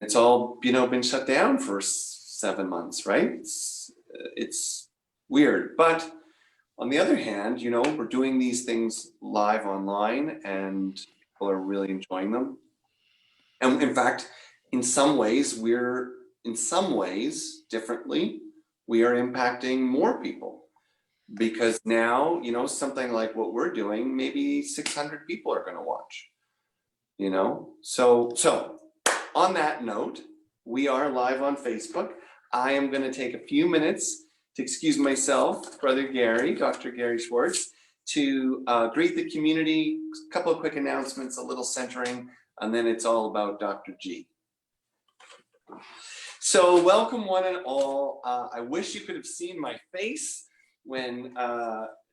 It's all, been shut down for 7 months, right? It's weird. But on the other hand, we're doing these things live online and people are really enjoying them. And in fact, in some ways, differently, we are impacting more people because now, something like what we're doing, maybe 600 people are going to watch, So on that note, we are live on Facebook. I am going to take a few minutes to excuse myself, Brother Gary, Dr. Gary Schwartz, to greet the community, a couple of quick announcements, a little centering, and then it's all about Dr. G. So welcome one and all. I wish you could have seen my face when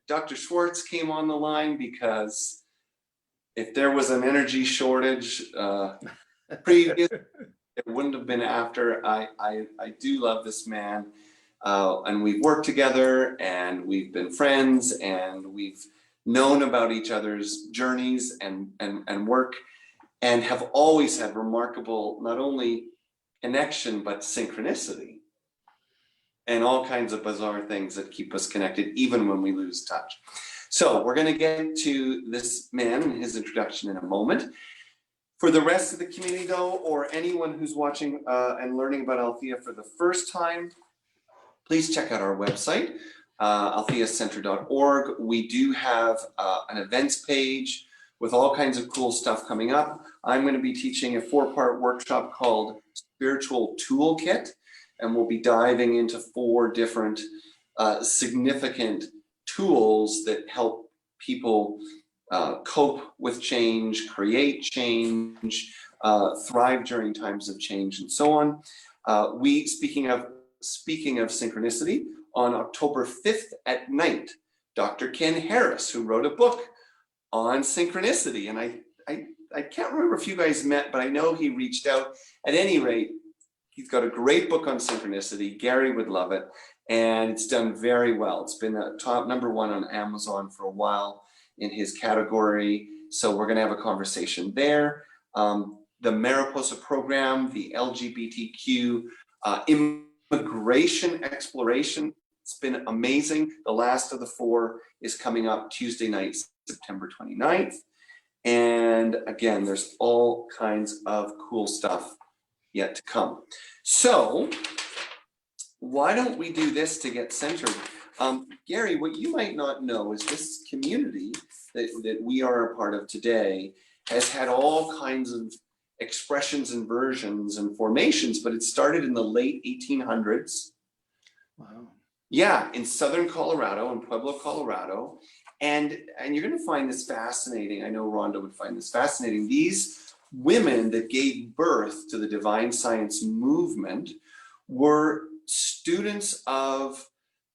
Dr. Schwartz came on the line, because if there was an energy shortage previous, it wouldn't have been after. I do love this man, and we've worked together and we've been friends and we've known about each other's journeys and work, and have always had remarkable, not only connection, but synchronicity and all kinds of bizarre things that keep us connected even when we lose touch. So we're going to get to this man and his introduction in a moment. For the rest of the community though, or anyone who's watching and learning about Althea for the first time, please check out our website, altheacenter.org. We do have an events page with all kinds of cool stuff coming up. I'm going to be teaching a 4-part workshop called Spiritual Toolkit, and we'll be diving into 4 different significant tools that help people cope with change, create change, thrive during times of change, and so on. Speaking of synchronicity, on October 5th at night, Dr. Ken Harris, who wrote a book on synchronicity, and I can't remember if you guys met, but I know he reached out. At any rate, he's got a great book on synchronicity. Gary would love it, and it's done very well. It's been a top #1 on Amazon for a while in his category, so we're going to have a conversation there. The Mariposa program, the LGBTQ immigration exploration, it's been amazing. The last of the 4 is coming up Tuesday night, September 29th. And again, there's all kinds of cool stuff yet to come. So why don't we do this to get centered? Gary, what you might not know is this community that we are a part of today has had all kinds of expressions and versions and formations, but it started in the late 1800s. Wow. Yeah, in southern Colorado, in Pueblo, Colorado. And you're going to find this fascinating. I know Rhonda would find this fascinating. These women that gave birth to the divine science movement were students of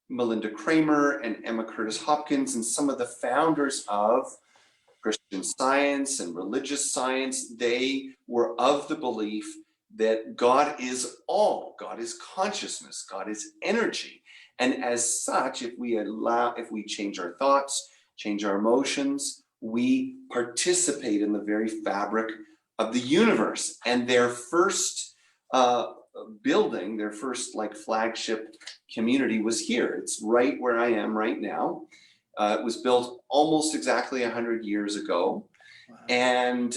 Melinda Kramer and Emma Curtis Hopkins and some of the founders of Christian Science and religious science. They were of the belief that God is all, God is consciousness, God is energy. And as such, if we change our thoughts, change our emotions, we participate in the very fabric of the universe. And their first building, their first flagship community was here. It's right where I am right now. It was built almost exactly 100 years ago. Wow. And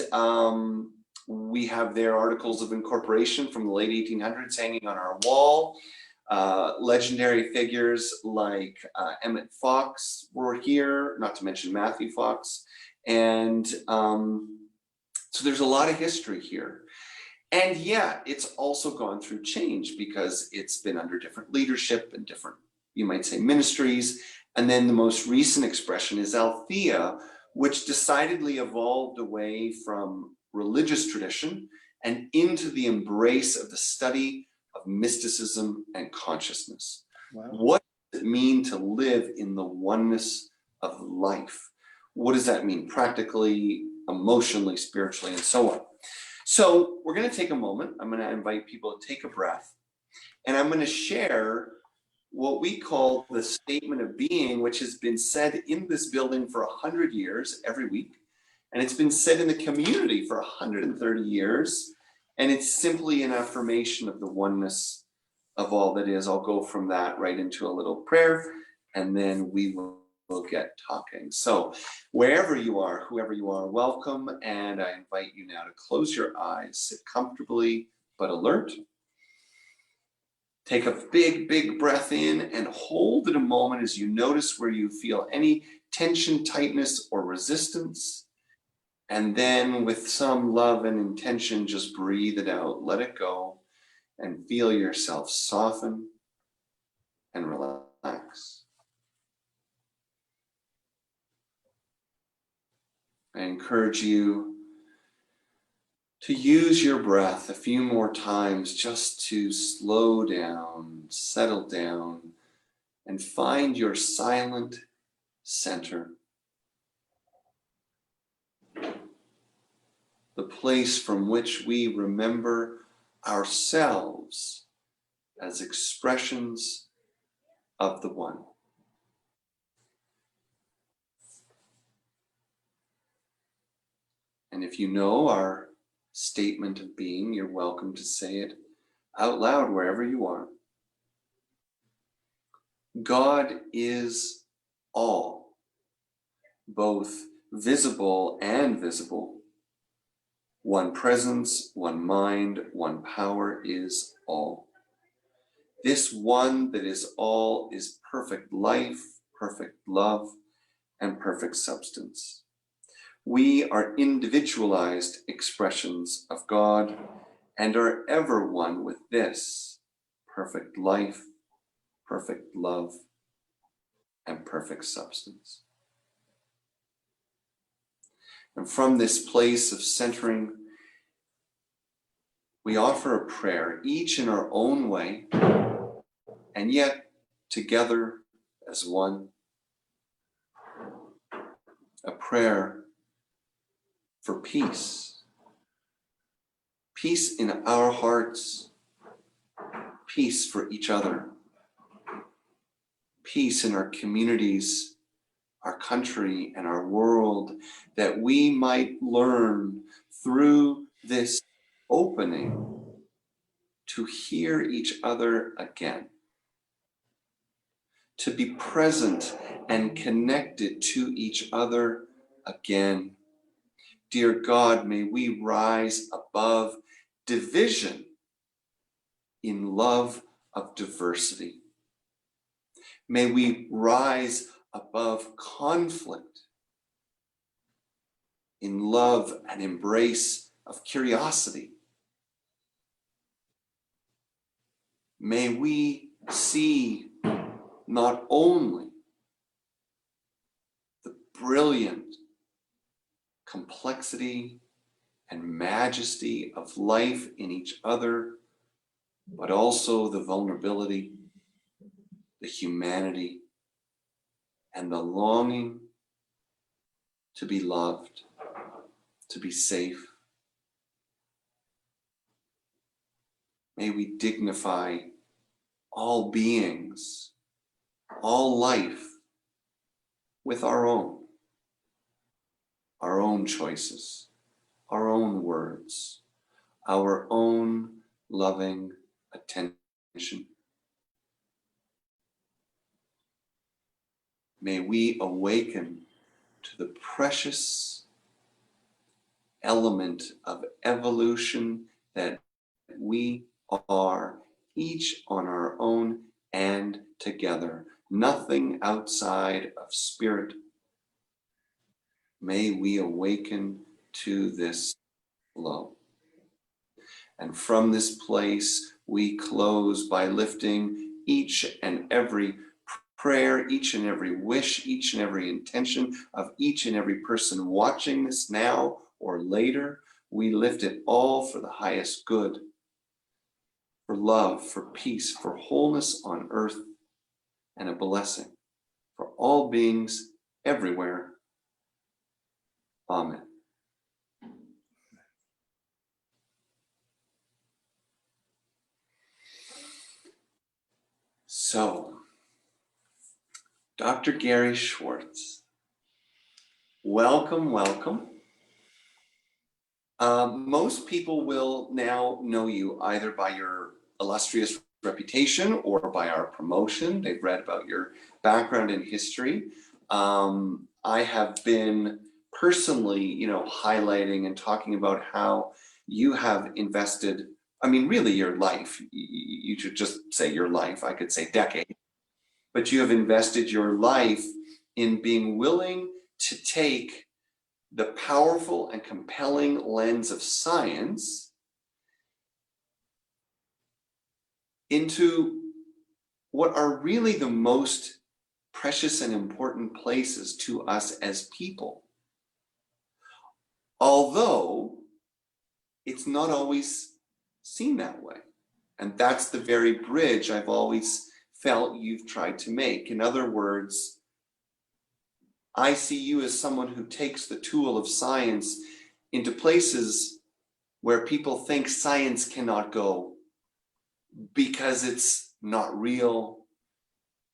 we have their articles of incorporation from the late 1800s hanging on our wall. Legendary figures like Emmett Fox were here, not to mention Matthew Fox. And so there's a lot of history here. And yeah, it's also gone through change because it's been under different leadership and different, you might say, ministries. And then the most recent expression is Althea, which decidedly evolved away from religious tradition and into the embrace of the study of mysticism and consciousness. Wow. What does it mean to live in the oneness of life? What does that mean practically, emotionally, spiritually, and so on? So we're going to take a moment. I'm going to invite people to take a breath, and I'm going to share what we call the statement of being, which has been said in this building for 100 years every week. And it's been said in the community for 130 years And it's simply an affirmation of the oneness of all that is. I'll go from that right into a little prayer, and then we will get talking. So wherever you are, whoever you are, welcome. And I invite you now to close your eyes, sit comfortably but alert. Take a big, big breath in and hold it a moment as you notice where you feel any tension, tightness, or resistance. And then with some love and intention, just breathe it out, let it go, and feel yourself soften and relax. I encourage you to use your breath a few more times just to slow down, settle down, and find your silent center. The place from which we remember ourselves as expressions of the One. And if you know our statement of being, you're welcome to say it out loud wherever you are. God is all, both visible and visible. One presence, one mind, one power is all. This one that is all is perfect life, perfect love, and perfect substance. We are individualized expressions of God and are ever one with this perfect life, perfect love, and perfect substance. And from this place of centering, we offer a prayer, each in our own way, and yet together as one. A prayer for peace. Peace in our hearts, peace for each other, peace in our communities, our country, and our world, that we might learn through this opening to hear each other again, to be present and connected to each other again. Dear God, may we rise above division in love of diversity. May we rise above conflict in love and embrace of curiosity. May we see not only the brilliant complexity and majesty of life in each other, but also the vulnerability, the humanity, and the longing to be loved, to be safe. May we dignify all beings, all life, with our own choices, our own words, our own loving attention. May we awaken to the precious element of evolution that we are, each on our own and together, nothing outside of spirit. May we awaken to this flow. And from this place, we close by lifting each and every prayer, each and every wish, each and every intention of each and every person watching this now or later. We lift it all for the highest good, for love, for peace, for wholeness on earth, and a blessing for all beings everywhere. Amen. So, Dr. Gary Schwartz, welcome, welcome. Most people will now know you either by your illustrious reputation or by our promotion. They've read about your background and history. I have been personally, highlighting and talking about how you have invested, I mean, really your life. You should just say your life. I could say decade, but you have invested your life in being willing to take the powerful and compelling lens of science into what are really the most precious and important places to us as people. Although it's not always seen that way. And that's the very bridge I've always felt you've tried to make. In other words, I see you as someone who takes the tool of science into places where people think science cannot go because it's not real,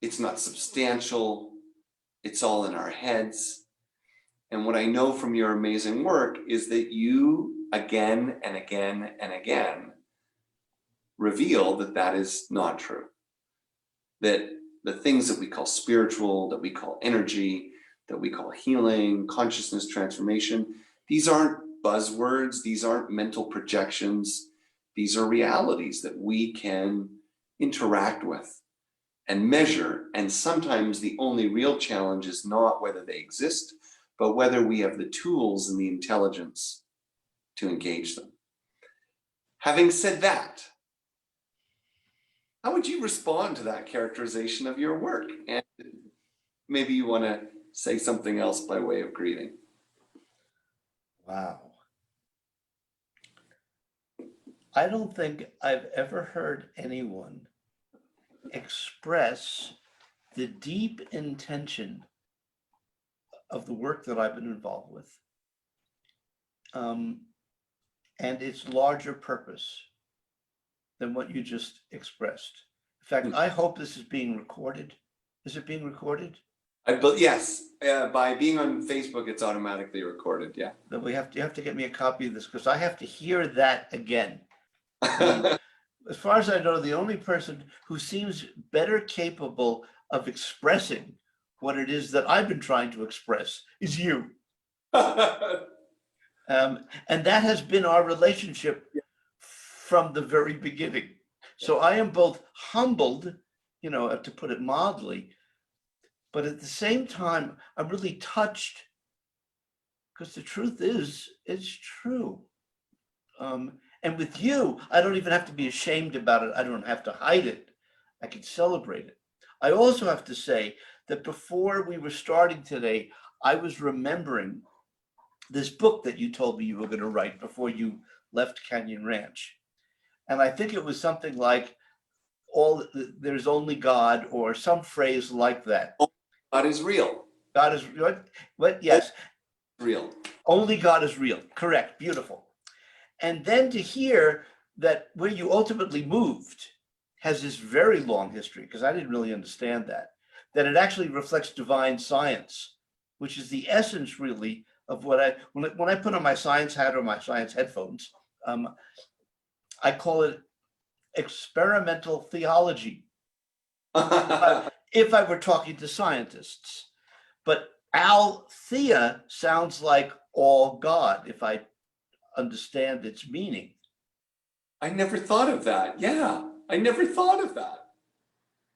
it's not substantial, it's all in our heads. And what I know from your amazing work is that you again and again and again reveal that that is not true. That the things that we call spiritual, that we call energy, that we call healing, consciousness transformation, these aren't buzzwords, these aren't mental projections, these are realities that we can interact with and measure. And sometimes the only real challenge is not whether they exist, but whether we have the tools and the intelligence to engage them. Having said that, how would you respond to that characterization of your work? And maybe you want to say something else by way of greeting. Wow. I don't think I've ever heard anyone express the deep intention of the work that I've been involved with, and its larger purpose than what you just expressed. In fact, I hope this is being recorded. Is it being recorded? Yes, by being on Facebook, it's automatically recorded, yeah. Then you have to get me a copy of this because I have to hear that again. As far as I know, the only person who seems better capable of expressing what it is that I've been trying to express is you. And that has been our relationship from the very beginning. So I am both humbled, to put it mildly, but at the same time, I'm really touched because the truth is, it's true. And with you, I don't even have to be ashamed about it. I don't have to hide it. I can celebrate it. I also have to say that before we were starting today, I was remembering this book that you told me you were going to write before you left Canyon Ranch. And I think it was something like, there's only God, or some phrase like that. God is real. God is what? Yes. Real. Only God is real. Correct. Beautiful. And then to hear that where you ultimately moved has this very long history, because I didn't really understand that it actually reflects divine science, which is the essence really of what when I put on my science hat or my science headphones, I call it experimental theology. If I were talking to scientists, but Althea sounds like all God, if I understand its meaning. I never thought of that. Yeah, I never thought of that.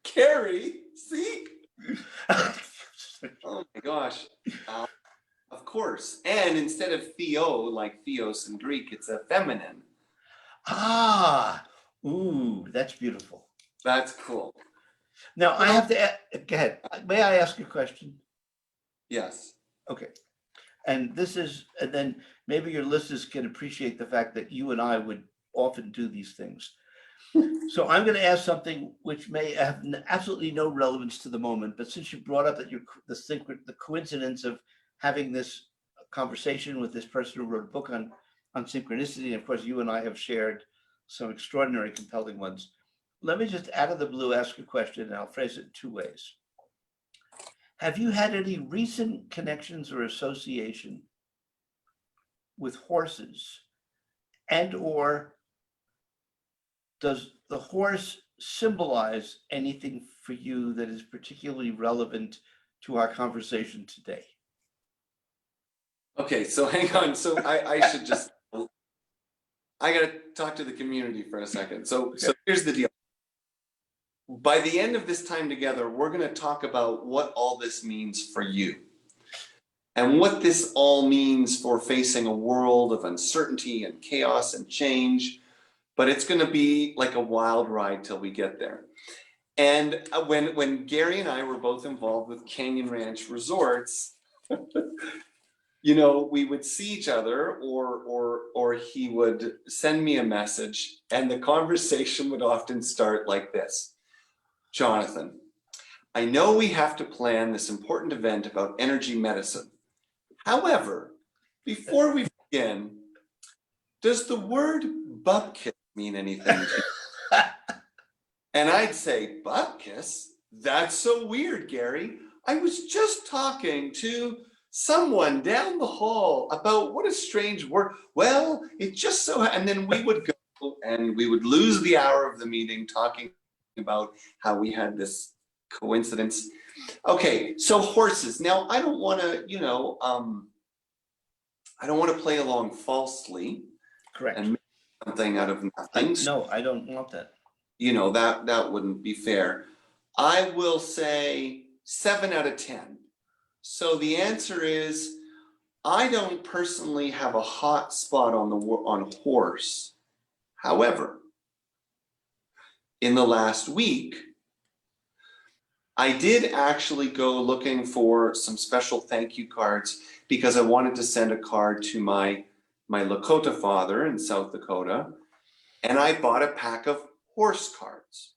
Gary, see? Oh my gosh. Of course. And instead of theo, like theos in Greek, it's a feminine. Ooh, that's beautiful. That's cool. Now I have to, go ahead. May I ask a question? Yes. Okay. And then maybe your listeners can appreciate the fact that you and I would often do these things. So I'm going to ask something which may have absolutely no relevance to the moment, but since you brought up that the coincidence of having this conversation with this person who wrote a book on synchronicity, and of course you and I have shared some extraordinary, compelling ones. Let me just out of the blue ask a question, and I'll phrase it 2 ways. Have you had any recent connections or association with horses And or does the horse symbolize anything for you that is particularly relevant to our conversation today? Okay, so hang on. So I should just, I got to talk to the community for a second. So here's the deal. By the end of this time together, we're going to talk about what all this means for you and what this all means for facing a world of uncertainty and chaos and change. But it's going to be like a wild ride till we get there. And when Gary and I were both involved with Canyon Ranch Resorts, you know, we would see each other, or he would send me a message, and the conversation would often start like this. Jonathan, I know we have to plan this important event about energy medicine. However, before we begin, does the word bupkis mean anything to you? And I'd say, bupkis? That's so weird, Gary. I was just talking to someone down the hall about what a strange word. Well, it just so, and then we would go and we would lose the hour of the meeting talking about how we had this coincidence. Okay, so horses. Now, I don't want to, you know, I don't want to play along falsely. Correct. And make something out of nothing. No, I don't want that. You know, that wouldn't be fair. I will say 7 out of 10. So the answer is, I don't personally have a hot spot on horse. However, in the last week, I did actually go looking for some special thank you cards because I wanted to send a card to my Lakota father in South Dakota, and I bought a pack of horse cards.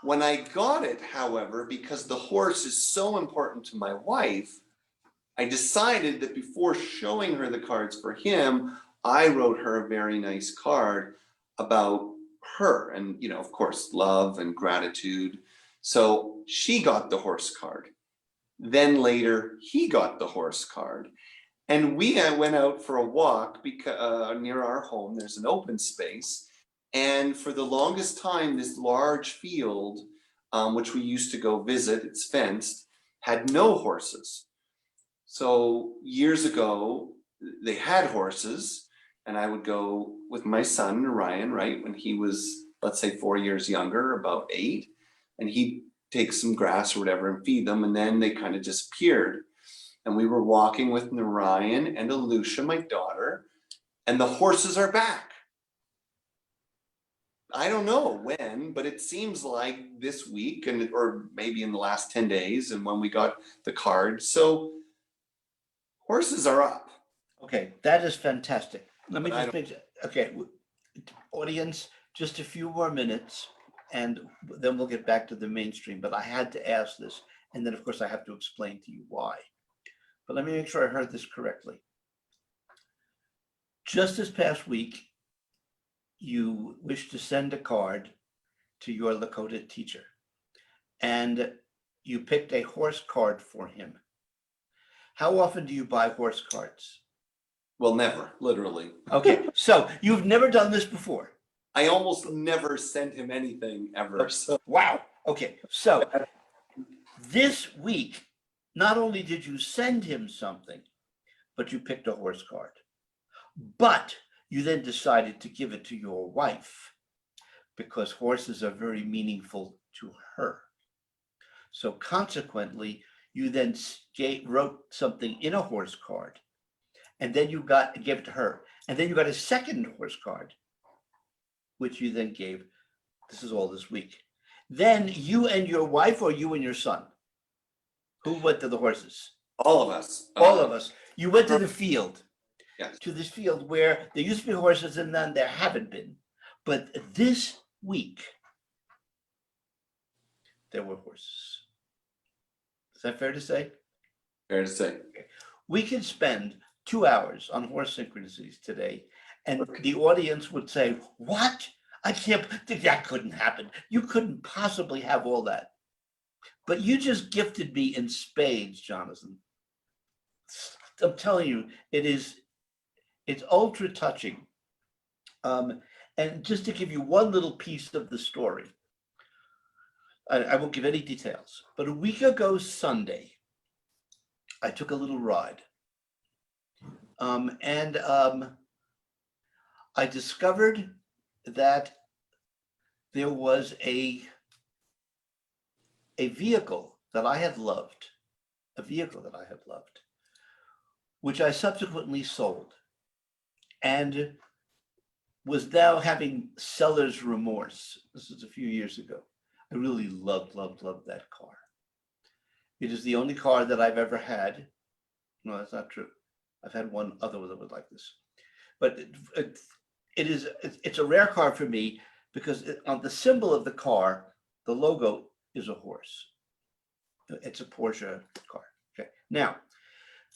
When I got it, however, because the horse is so important to my wife, I decided that before showing her the cards for him, I wrote her a very nice card about her and, you know, of course, love and gratitude. So she got the horse card. Then later, he got the horse card. And we went out for a walk because near our home, there's an open space. And for the longest time, this large field, which we used to go visit, it's fenced, had no horses. So years ago, they had horses, and I would go with my son, Ryan, right, when he was, let's say, 4 years younger, about 8, and he'd take some grass or whatever and feed them, and then they kind of disappeared. And we were walking with Narayan and Alusha, my daughter, and the horses are back. I don't know when, but it seems like this week, and or maybe in the last 10 days, and when we got the card. So horses are up. Okay, that is fantastic. Let me just make, okay, audience, just a few more minutes, and then we'll get back to the mainstream. But I had to ask this, and then of course I have to explain to you why. But let me make sure I heard this correctly. Just this past week, you wish to send a card to your Lakota teacher, and you picked a horse card for him. How often do you buy horse cards? Well, never, literally. Okay, so you've never done this before. I almost never sent him anything ever. So. Wow. Okay, so this week, not only did you send him something, but you picked a horse card. But you then decided to give it to your wife because horses are very meaningful to her. So consequently, you then wrote something in a horse card, and then you gave it to her. And then you got a second horse card, which you then gave. This is all this week. Then you and your wife, or you and your son? Who went to the horses? All of us. All of us. You went to the field. Yes. To this field where there used to be horses and then there haven't been. But this week, there were horses. Is that fair to say? Fair to say. Okay. We could spend 2 hours on horse synchronicities today, and the audience would say, what? I can't, that couldn't happen. You couldn't possibly have all that. But you just gifted me in spades, Jonathan. I'm telling you, it's ultra touching And just to give you one little piece of the story, I won't give any details, but a week ago Sunday, I took a little ride. And I discovered that there was a vehicle that I had loved, which I subsequently sold and was now having seller's remorse. This is a few years ago. I really loved that car. It is the only car that I've ever had. No, that's not true. I've had one other that was like this, but it's a rare car for me because on the symbol of the car, the logo is a horse. It's a Porsche car. Okay. Now,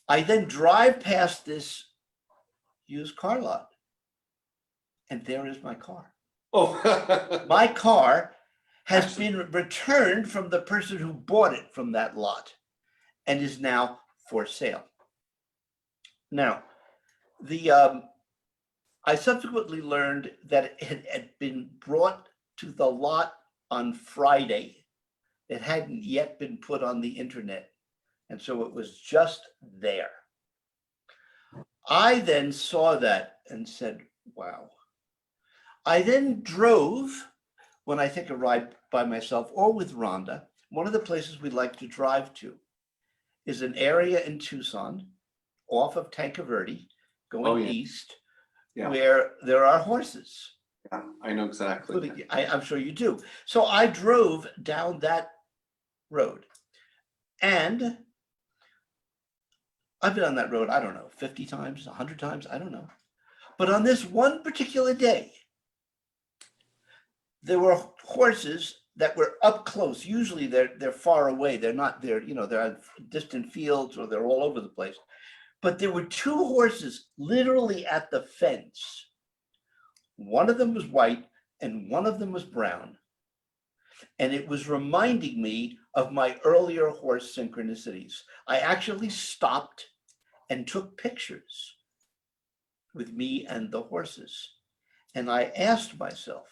I then drive past this used car lot, and there is my car. Oh, My car has been returned from the person who bought it from that lot and is now for sale. Now, I subsequently learned that it had been brought to the lot on Friday. It hadn't yet been put on the internet, and so it was just there. I then saw that and said, wow. I then drove, when I take a ride by myself or with Rhonda, one of the places we like to drive to is an area in Tucson, off of Tanque Verde, going east, where there are horses. Yeah, I know exactly. I'm sure you do. So I drove down that road, and I've been on that road, I don't know, 50 times, 100 times, I don't know. But on this one particular day, there were horses that were up close. Usually they're far away. They're not there, they're on distant fields or they're all over the place. But there were two horses literally at the fence. One of them was white and one of them was brown. And it was reminding me of my earlier horse synchronicities. I actually stopped and took pictures with me and the horses. And I asked myself,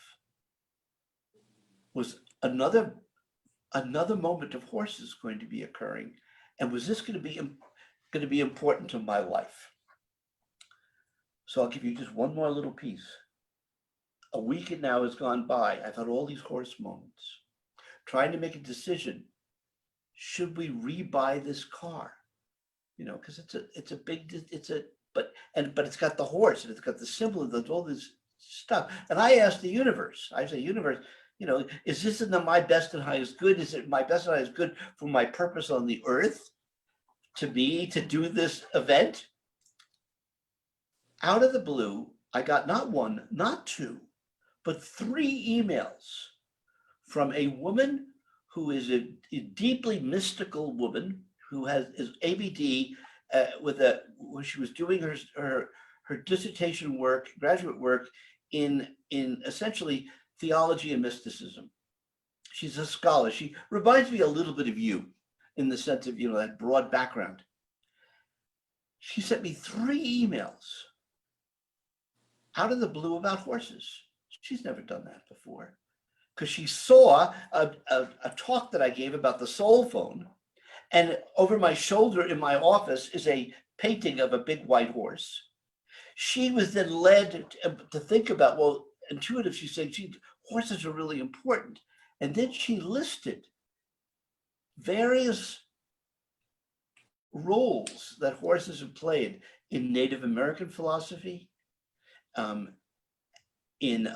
was another moment of horses going to be occurring? And was this going to be important to my life? So I'll give you just one more little piece. A week now has gone by. I've had all these horse moments, trying to make a decision. Should we rebuy this car? Because but it's got the horse and it's got the symbol, there's all this stuff. And I asked the universe, universe, is this in my best and highest good? Is it my best and highest good for my purpose on the earth to do this event? Out of the blue, I got not one, not two, but 3 emails from a woman who is a deeply mystical woman who is ABD, when she was doing her dissertation work, graduate work in essentially theology and mysticism. She's a scholar. She reminds me a little bit of you in the sense of, that broad background. She sent me 3 emails out of the blue about horses. She's never done that before, because she saw a talk that I gave about the soul phone, and over my shoulder in my office is a painting of a big white horse. She was then led to think about, well, intuitive, she said, horses are really important. And then she listed various roles that horses have played in Native American philosophy, in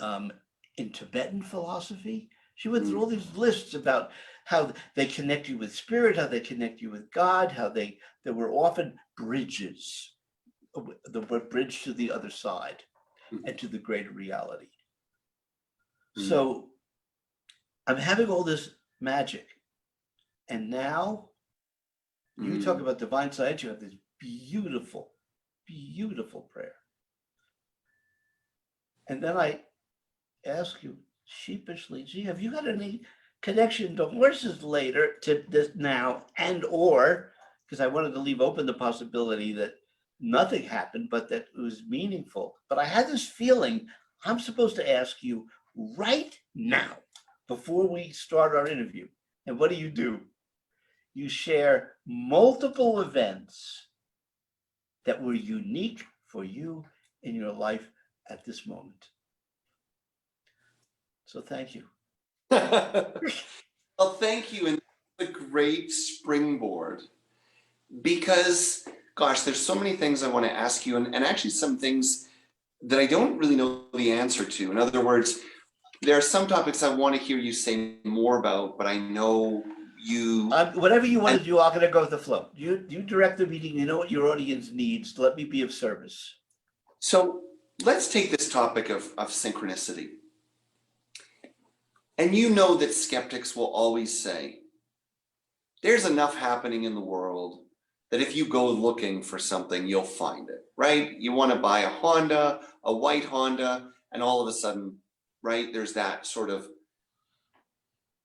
Tibetan philosophy. She went through all these lists about how they connect you with spirit, how they connect you with God, how there were often bridges, the bridge to the other side and to the greater reality. So I'm having all this magic, and now you talk about divine science, you have this beautiful, beautiful prayer. And then I ask you sheepishly, gee, have you got any connection to horses later to this now, and or, because I wanted to leave open the possibility that nothing happened, but that it was meaningful. But I had this feeling I'm supposed to ask you right now before we start our interview. And what do? You share multiple events that were unique for you in your life at this moment. So thank you. Well, thank you. And a great springboard, because gosh, there's so many things I want to ask you, and actually some things that I don't really know the answer to. In other words, there are some topics I want to hear you say more about, but I know you. Whatever you want to do, I'm going to go with the flow. You direct the meeting. You know what your audience needs. Let me be of service. So let's take this topic of synchronicity. And you know that skeptics will always say, there's enough happening in the world that if you go looking for something, you'll find it, right? You want to buy a Honda, a white Honda, and all of a sudden, right, there's that sort of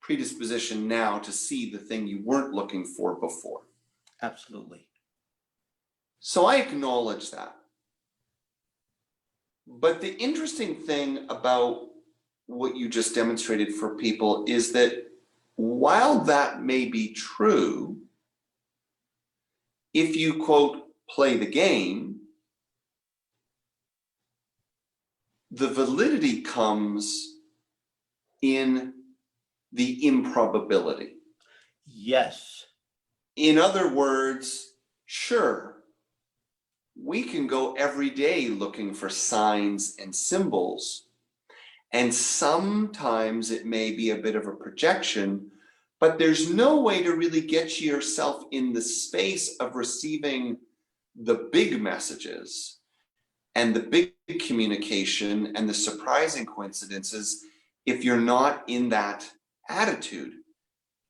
predisposition now to see the thing you weren't looking for before. Absolutely. So I acknowledge that. But the interesting thing about what you just demonstrated for people is that while that may be true, if you, quote, play the game, the validity comes in the improbability. Yes. In other words, sure, we can go every day looking for signs and symbols, and sometimes it may be a bit of a projection, but there's no way to really get yourself in the space of receiving the big messages and the big communication and the surprising coincidences if you're not in that attitude.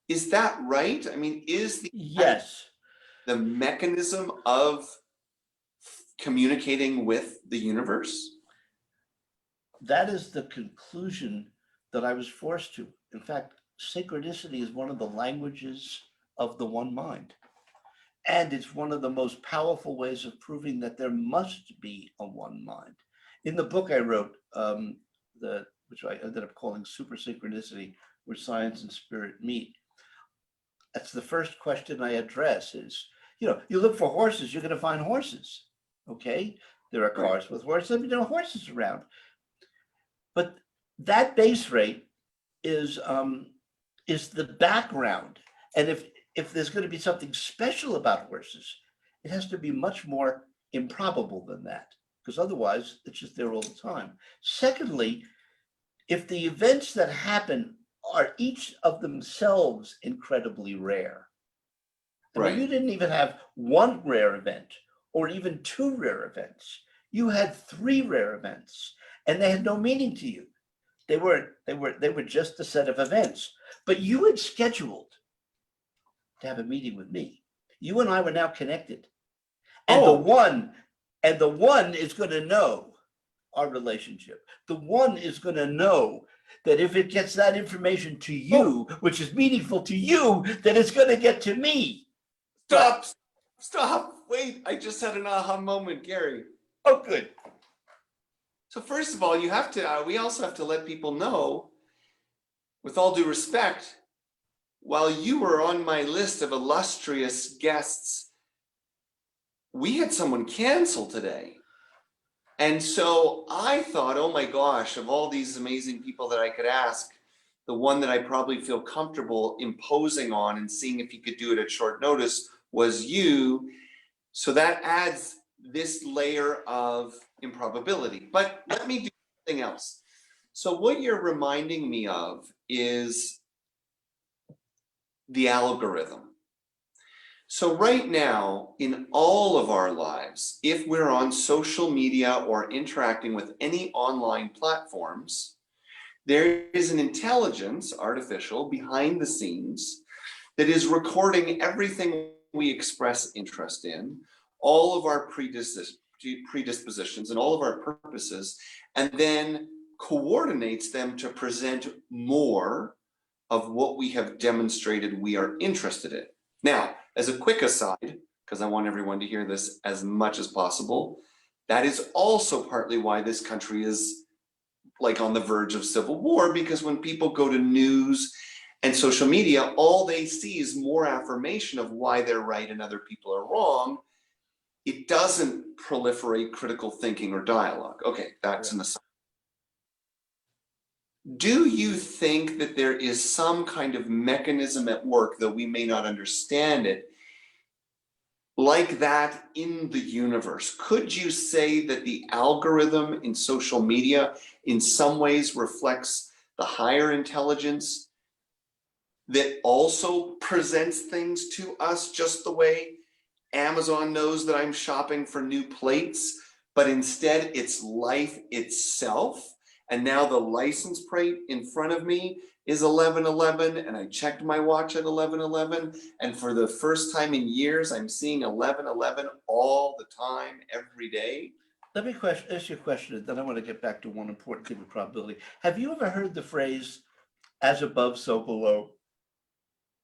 Is that right? I mean, is yes, the mechanism of communicating with the universe? That is the conclusion that I was forced to. In fact, synchronicity is one of the languages of the one mind. And it's one of the most powerful ways of proving that there must be a one mind. In the book I wrote, which I ended up calling Super Synchronicity, where science and spirit meet, that's the first question I address is, you look for horses, you're going to find horses. Okay? There are cars with horses, there are horses around. But that base rate is the background. And if there's going to be something special about horses, it has to be much more improbable than that, because otherwise it's just there all the time. Secondly, if the events that happen are each of themselves incredibly rare, I mean, you didn't even have one rare event or even two rare events. You had three rare events, and they had no meaning to you. They were just a set of events. But you had scheduled to have a meeting with me. You and I were now connected. And the one is going to know our relationship. The one is going to know that if it gets that information to you, which is meaningful to you, then it's going to get to me. Stop. Wait, I just had an aha moment, Gary. Oh, good. So first of all, we also have to let people know, with all due respect, while you were on my list of illustrious guests, we had someone cancel today. And so I thought, oh my gosh, of all these amazing people that I could ask, the one that I probably feel comfortable imposing on and seeing if he could do it at short notice was you. So that adds this layer of improbability. But let me do something else. So what you're reminding me of is the algorithm. So right now, in all of our lives, if we're on social media or interacting with any online platforms, there is an intelligence, artificial, behind the scenes that is recording everything we express interest in, all of our predispositions and all of our purposes, and then coordinates them to present more of what we have demonstrated we are interested in. Now, as a quick aside, because I want everyone to hear this as much as possible, that is also partly why this country is like on the verge of civil war, because when people go to news and social media, all they see is more affirmation of why they're right and other people are wrong. It doesn't proliferate critical thinking or dialogue. Okay, that's an aside. Do you think that there is some kind of mechanism at work, though we may not understand it, like that in the universe? Could you say that the algorithm in social media in some ways reflects the higher intelligence that also presents things to us just the way Amazon knows that I'm shopping for new plates, but instead it's life itself? And now the license plate in front of me is 1111, and I checked my watch at 1111, and for the first time in years, I'm seeing 1111 all the time, every day. Let me ask you a question, and then I want to get back to one important thing with probability. Have you ever heard the phrase, as above, so below?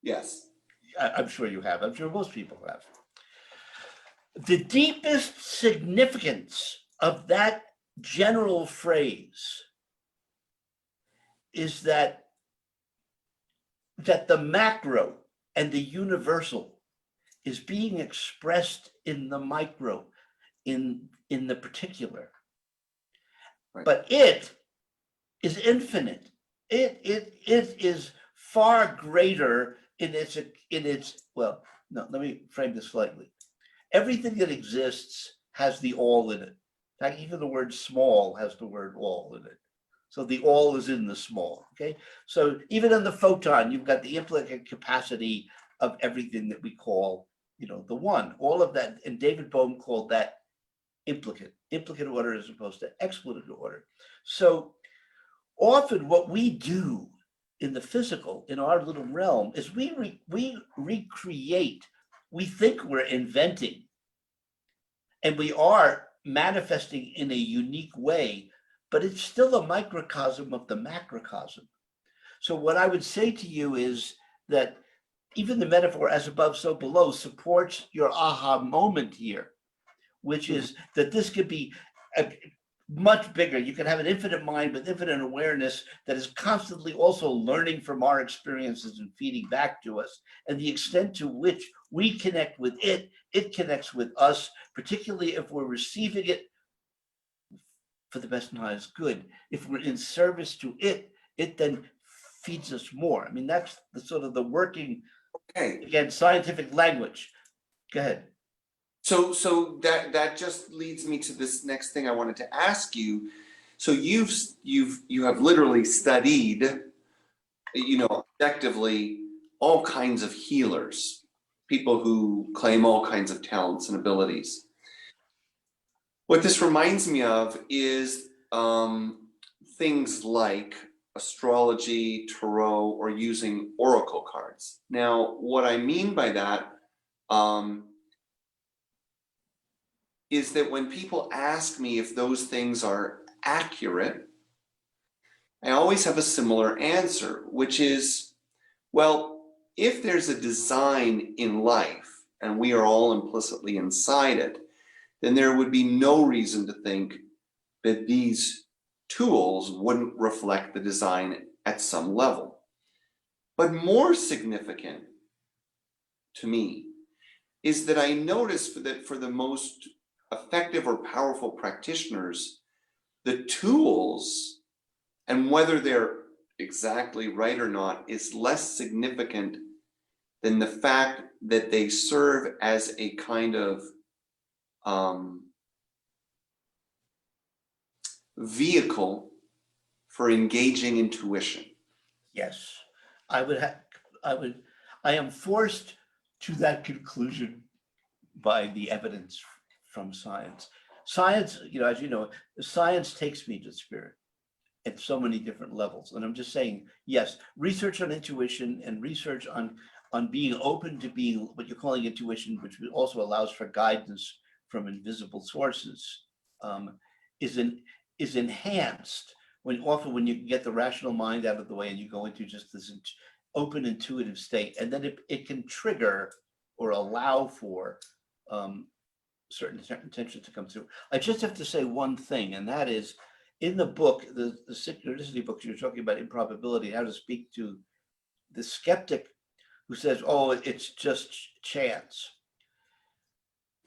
Yes. I'm sure you have. I'm sure most people have. The deepest significance of that general phrase is that the macro and the universal is being expressed in the micro, in the particular. Right. But it is infinite. It is far greater in its well, no, let me frame this slightly. Everything that exists has the all in it. In fact, even the word small has the word all in it. So the all is in the small, okay? So even in the photon, you've got the implicate capacity of everything that we call, the one. All of that, and David Bohm called that implicate order as opposed to explicit order. So often what we do in the physical, in our little realm, is we recreate, we think we're inventing, and we are manifesting in a unique way, but it's still a microcosm of the macrocosm. So what I would say to you is that even the metaphor as above, so below supports your aha moment here, which is that this could be much bigger. You can have an infinite mind with infinite awareness that is constantly also learning from our experiences and feeding back to us. And the extent to which we connect with it, it connects with us, particularly if we're receiving it for the best and highest good. If we're in service to it, it then feeds us more. I mean, that's the sort of the working, again, scientific language. Go ahead. So that just leads me to this next thing I wanted to ask you. So you have literally studied, objectively, all kinds of healers, people who claim all kinds of talents and abilities. What this reminds me of is things like astrology, tarot, or using oracle cards. Now, what I mean by that is that when people ask me if those things are accurate, I always have a similar answer, which is, well, if there's a design in life and we are all implicitly inside it, then there would be no reason to think that these tools wouldn't reflect the design at some level. But more significant to me is that I notice that for the most effective or powerful practitioners, the tools and whether they're exactly right or not is less significant than the fact that they serve as a kind of vehicle for engaging intuition. Yes, I am forced to that conclusion by the evidence from science. Science, as you know, science takes me to spirit at so many different levels. And I'm just saying, yes, research on intuition and research on being open to being what you're calling intuition, which also allows for guidance from invisible sources, is enhanced when you get the rational mind out of the way and you go into just this open intuitive state, and then it can trigger or allow for certain intentions to come through. I just have to say one thing, and that is, in the book, the synchronicity books, you're talking about improbability, how to speak to the skeptic who says, oh, it's just chance.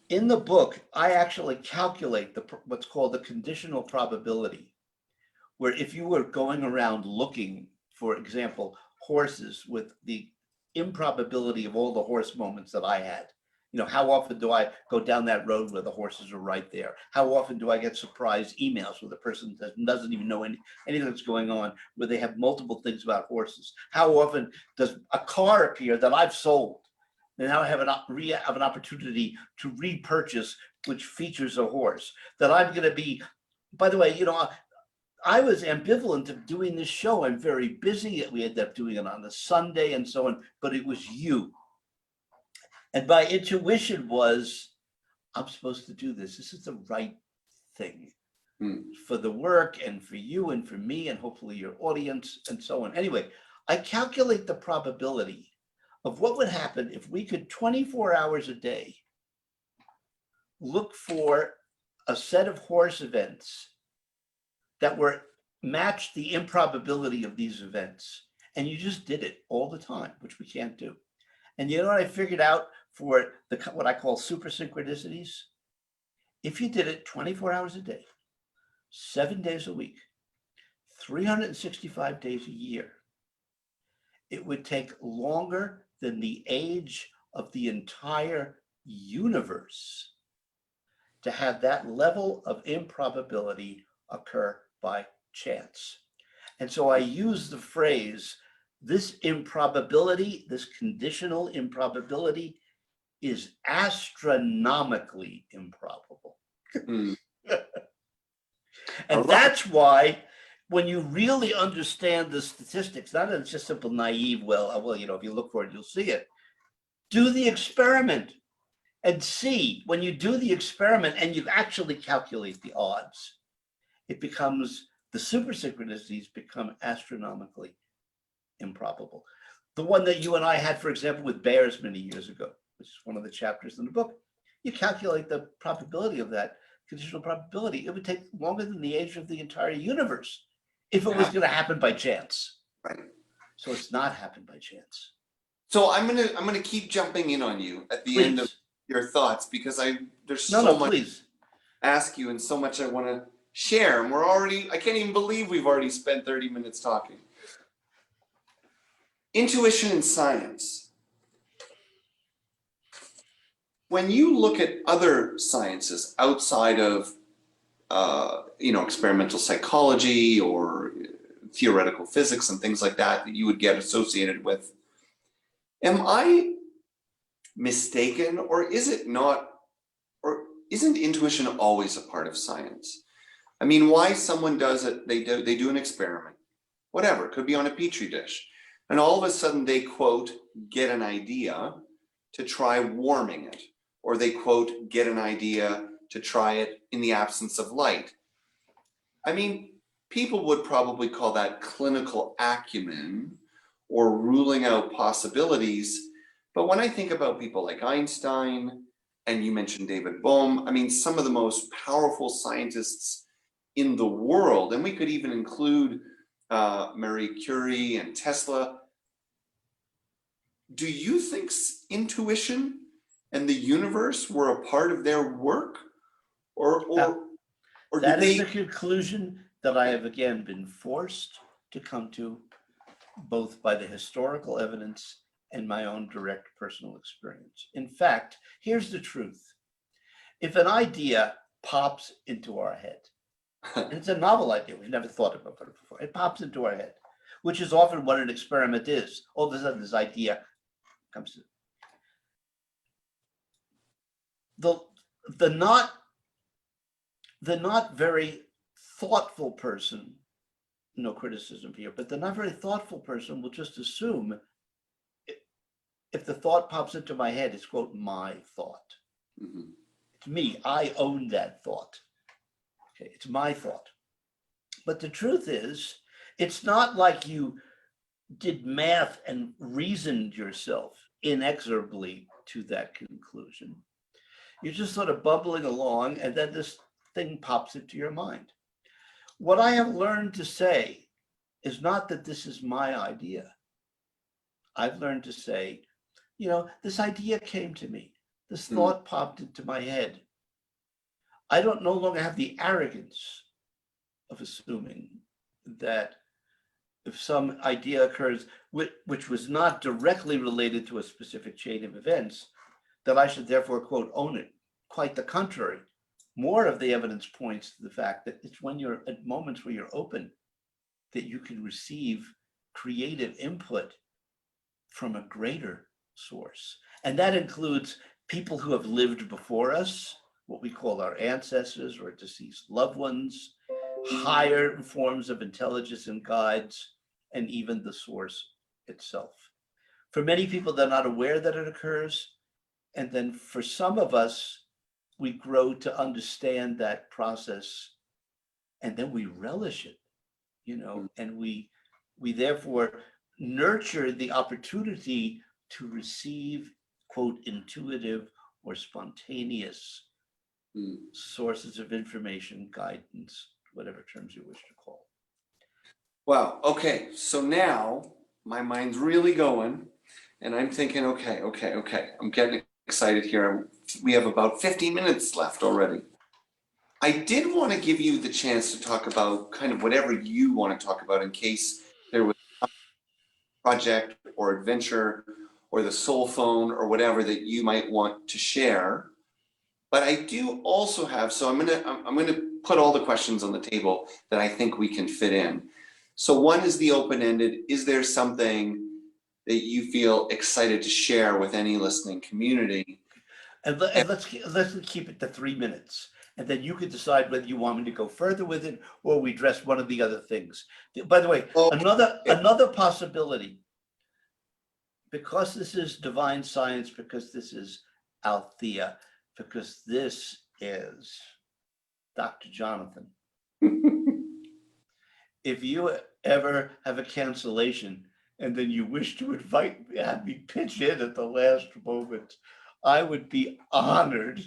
In the book, I actually calculate what's called the conditional probability, where if you were going around looking, for example, horses with the improbability of all the horse moments that I had, how often do I go down that road where the horses are right there? How often do I get surprise emails with a person that doesn't even know anything that's going on, where they have multiple things about horses? How often does a car appear that I've sold, and now I have an opportunity to repurchase, which features a horse that I'm going to be, by the way, I was ambivalent of doing this show. I'm very busy. We ended up doing it on a Sunday and so on, but it was you. And my intuition was, I'm supposed to do this. This is the right thing for the work and for you and for me and hopefully your audience and so on. Anyway, I calculate the probability of what would happen if we could 24 hours a day look for a set of horse events that were matched the improbability of these events. And you just did it all the time, which we can't do. And you know what I figured out for what I call super synchronicities? If you did it 24 hours a day, 7 days a week, 365 days a year, it would take longer than the age of the entire universe to have that level of improbability occur by chance. And so I use the phrase, this improbability, this conditional improbability, is astronomically improbable. And that's why when you really understand the statistics, not that it's just simple naive, well, if you look for it, you'll see it. Do the experiment and see. When you do the experiment and you actually calculate the odds, it becomes, the super synchronicities become astronomically improbable. The one that you and I had, for example, with bears many years ago, which is one of the chapters in the book, you calculate the probability of that conditional probability. It would take longer than the age of the entire universe if it was going to happen by chance. Right. So it's not happened by chance. So I'm gonna keep jumping in on you at the end of your thoughts, because there's so much to ask you and so much I want to share. And I can't even believe we've already spent 30 minutes talking. Intuition and science. When you look at other sciences outside of experimental psychology or theoretical physics and things like that you would get associated with, am I mistaken, or is it not, or isn't intuition always a part of science? I mean, why someone does it, they do an experiment, whatever, it could be on a petri dish, and all of a sudden they, quote, get an idea to try warming it, or they, quote, get an idea to try it in the absence of light. I mean, people would probably call that clinical acumen or ruling out possibilities. But when I think about people like Einstein, and you mentioned David Bohm, I mean, some of the most powerful scientists in the world, and we could even include Marie Curie and Tesla. Do you think intuition and the universe were a part of their work? Or that is the conclusion that I have again been forced to come to, both by the historical evidence and my own direct personal experience. In fact, here's the truth. If an idea pops into our head, and it's a novel idea, we've never thought about it before, it pops into our head, which is often what an experiment is. All of a sudden, this idea comes to. The not very thoughtful person, no criticism here, but the not very thoughtful person will just assume if the thought pops into my head, it's, quote, my thought. Mm-hmm. It's me, I own that thought. Okay, it's my thought. But the truth is, it's not like you did math and reasoned yourself inexorably to that conclusion. You're just sort of bubbling along, and then this thing pops into your mind. what I have learned to say is not that this is my idea. I've learned to say, this idea came to me. This thought popped into my head. I don't no longer have the arrogance of assuming that if some idea occurs which was not directly related to a specific chain of events, that I should therefore, quote, own it. Quite the contrary. More of the evidence points to the fact that it's when you're at moments where you're open that you can receive creative input from a greater source. And that includes people who have lived before us, what we call our ancestors or deceased loved ones, higher forms of intelligence and guides, and even the source itself. For many people, they're not aware that it occurs. And then for some of us, we grow to understand that process, and then we relish it, and we therefore nurture the opportunity to receive, quote, intuitive or spontaneous sources of information, guidance, whatever terms you wish to call. Wow. Okay. So now my mind's really going, and I'm thinking, okay. I'm getting excited here. We have about 15 minutes left already. I did want to give you the chance to talk about kind of whatever you want to talk about in case there was a project or adventure or the soul phone or whatever that you might want to share. But I do also have, so I'm gonna put all the questions on the table that I think we can fit in. So one is the open-ended. Is there something that you feel excited to share with any listening community? And let's keep it to 3 minutes. And then you can decide whether you want me to go further with it or we address one of the other things. By the way, another possibility, because this is divine science, because this is Althea, because this is Dr. Jonathan. If you ever have a cancellation and then you wish to have me pitch in at the last moment, I would be honored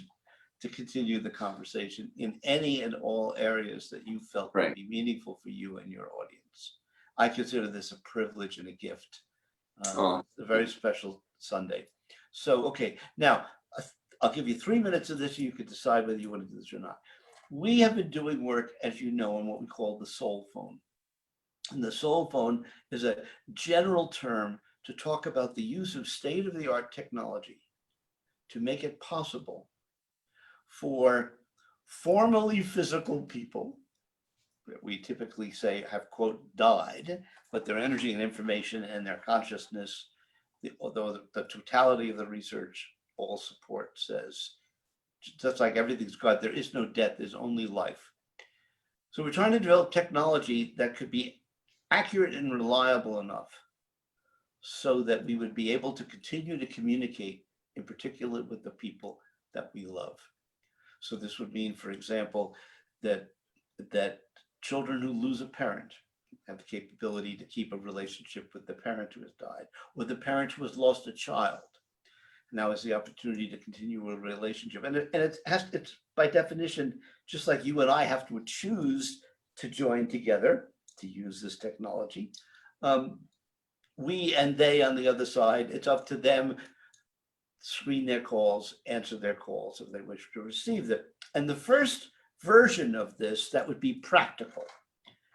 to continue the conversation in any and all areas that you felt would be meaningful for you and your audience. I consider this a privilege and a gift. A very special Sunday. So, okay, now I'll give you 3 minutes of this. You can decide whether you want to do this or not. We have been doing work, as you know, on what we call the soul phone. And the soul phone is a general term to talk about the use of state-of-the-art technology to make it possible for formerly physical people that we typically say have, quote, died, but their energy and information and their consciousness, although the totality of the research, all support says, just like everything's God, there is no death, there's only life. So we're trying to develop technology that could be accurate and reliable enough so that we would be able to continue to communicate, in particular with the people that we love. So this would mean, for example, that children who lose a parent have the capability to keep a relationship with the parent who has died, or the parent who has lost a child now has the opportunity to continue a relationship. And it's by definition, just like you and I have to choose to join together to use this technology. We and they on the other side, it's up to them, screen their calls, answer their calls if they wish to receive them. And the first version of this that would be practical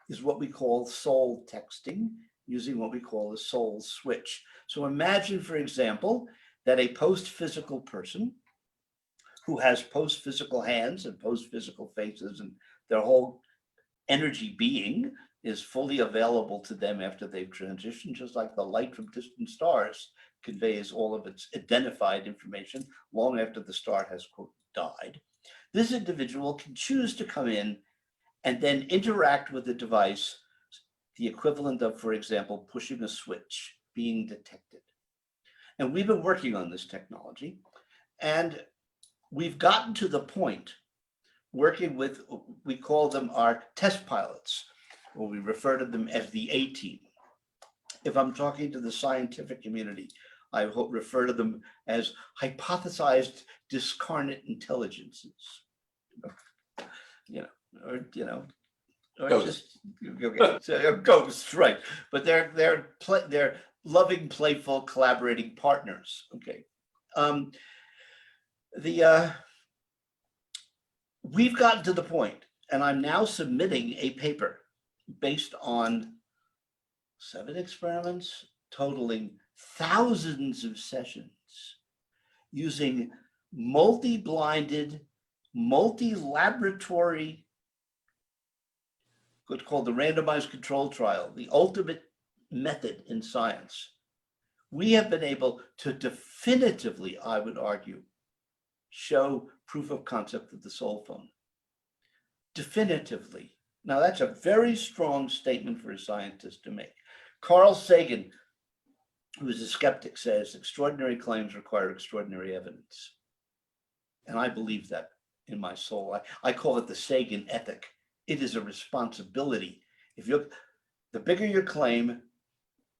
is what we call soul texting, using what we call a soul switch. So imagine, for example, that a post-physical person who has post-physical hands and post-physical faces and their whole energy being is fully available to them after they've transitioned, just like the light from distant stars conveys all of its identified information long after the star has, quote, died. This individual can choose to come in and then interact with the device, the equivalent of, for example, pushing a switch, being detected. And we've been working on this technology, and we've gotten to the point working with, we call them our test pilots, or we refer to them as the A-team. If I'm talking to the scientific community, I refer to them as hypothesized discarnate intelligences, Or Ghosts. ghosts, right? But they're loving, playful, collaborating partners. Okay. We've gotten to the point, and I'm now submitting a paper based on 7 experiments totaling thousands of sessions using multi-blinded, multi-laboratory, what's called the randomized control trial, the ultimate method in science. We have been able to definitively, I would argue, show proof of concept of the soul phone. Definitively. Now, that's a very strong statement for a scientist to make. Carl Sagan, who is a skeptic, says extraordinary claims require extraordinary evidence. And I believe that in my soul. I call it the Sagan ethic. It is a responsibility. The bigger your claim,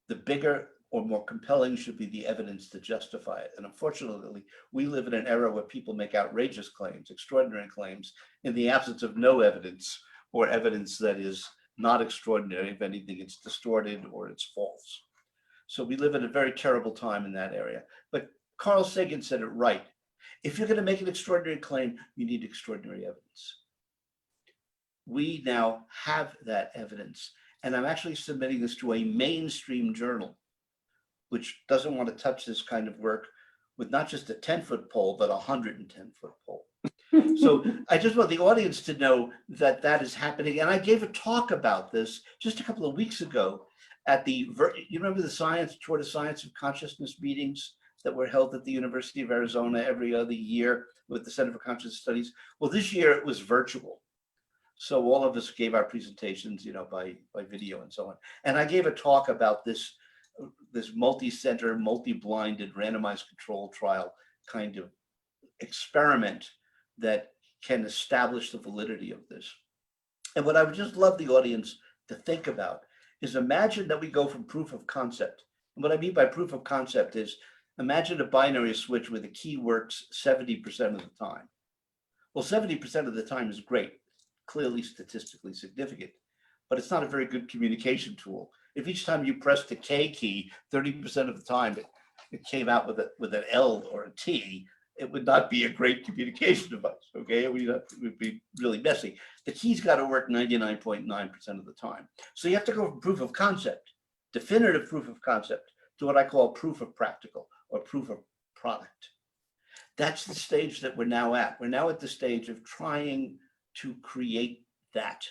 the bigger or more compelling should be the evidence to justify it. And unfortunately, we live in an era where people make outrageous claims, extraordinary claims, in the absence of no evidence, or evidence that is not extraordinary. If anything, it's distorted or it's false. So we live in a very terrible time in that area. But Carl Sagan said it right. If you're going to make an extraordinary claim, you need extraordinary evidence. We now have that evidence. And I'm actually submitting this to a mainstream journal, which doesn't want to touch this kind of work with not just a 10-foot pole, but a 110-foot pole. So I just want the audience to know that that is happening. And I gave a talk about this just a couple of weeks ago at you remember the Tour de Science of Consciousness meetings that were held at the University of Arizona every other year with the Center for Conscious Studies? Well, this year it was virtual. So all of us gave our presentations, by video and so on. And I gave a talk about this multi-center, multi-blinded, randomized control trial kind of experiment that can establish the validity of this. And what I would just love the audience to think about is imagine that we go from proof of concept. And what I mean by proof of concept is imagine a binary switch where the key works 70% of the time. Well, 70% of the time is great, clearly statistically significant, but it's not a very good communication tool. If each time you press the K key, 30% of the time it came out with an L or a T, it would not be a great communication device, okay? It would be really messy. The key's got to work 99.9% of the time. So you have to go from proof of concept, definitive proof of concept, to what I call proof of practical or proof of product. That's the stage that we're now at. We're now at the stage of trying to create that.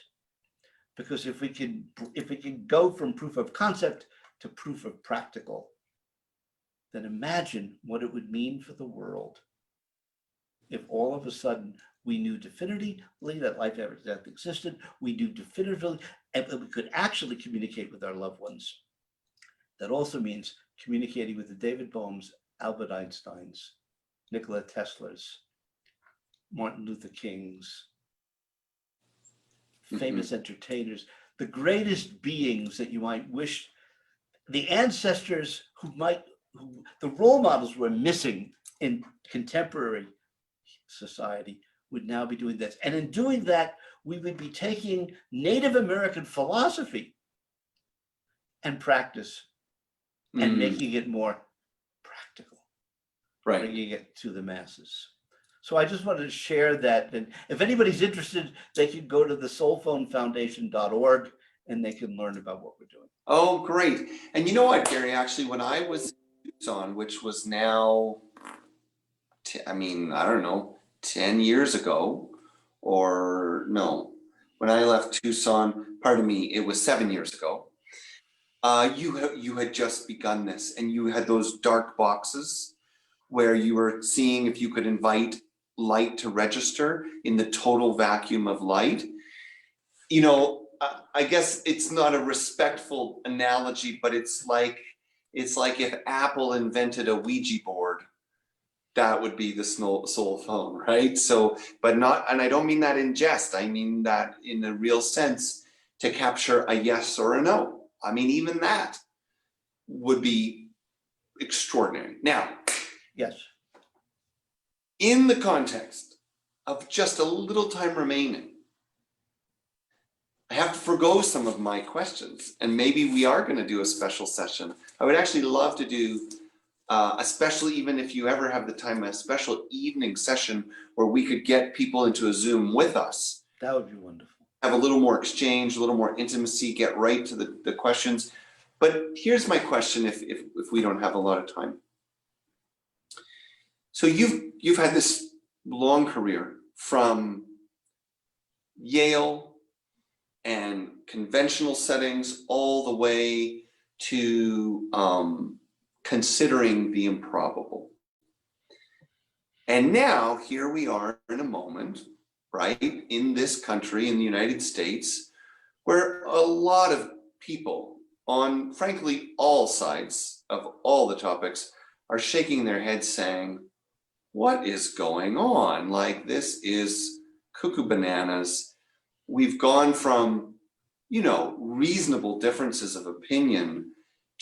Because if we can go from proof of concept to proof of practical, then imagine what it would mean for the world if all of a sudden we knew definitively that life after death existed, we knew definitively, and we could actually communicate with our loved ones. That also means communicating with the David Bohms, Albert Einsteins, Nikola Tesla's, Martin Luther King's, famous entertainers, the greatest beings that you might wish, the ancestors who the role models were missing in contemporary society would now be doing this. And in doing that, we would be taking Native American philosophy and practice and making it more practical, right? Bringing it to the masses. So I just wanted to share that. And if anybody's interested, they can go to the soulphonefoundation.org and they can learn about what we're doing. Oh, great. And you know what, Gary, actually, when I was in Tucson, which was now, I don't know, 10 years ago, or no, when I left Tucson, pardon me, it was 7 years ago. You had just begun this, and you had those dark boxes where you were seeing if you could invite light to register in the total vacuum of light. I guess it's not a respectful analogy, but it's like if Apple invented a Ouija board, that would be the soul phone, right? So, but not, and I don't mean that in jest, I mean that in a real sense, to capture a yes or a no. I mean, even that would be extraordinary. Now, yes, in the context of just a little time remaining, I have to forgo some of my questions, and maybe we are going to do a special session. I would actually love to do especially even if you ever have the time, a special evening session where we could get people into a Zoom with us. That would be wonderful. Have a little more exchange, a little more intimacy, get right to the questions. But here's my question if we don't have a lot of time. So you've had this long career from Yale and conventional settings all the way to considering the improbable. And now here we are in a moment, right, in this country, in the United States, where a lot of people on, frankly, all sides of all the topics are shaking their heads saying, what is going on? Like, this is cuckoo bananas. We've gone from, you know, reasonable differences of opinion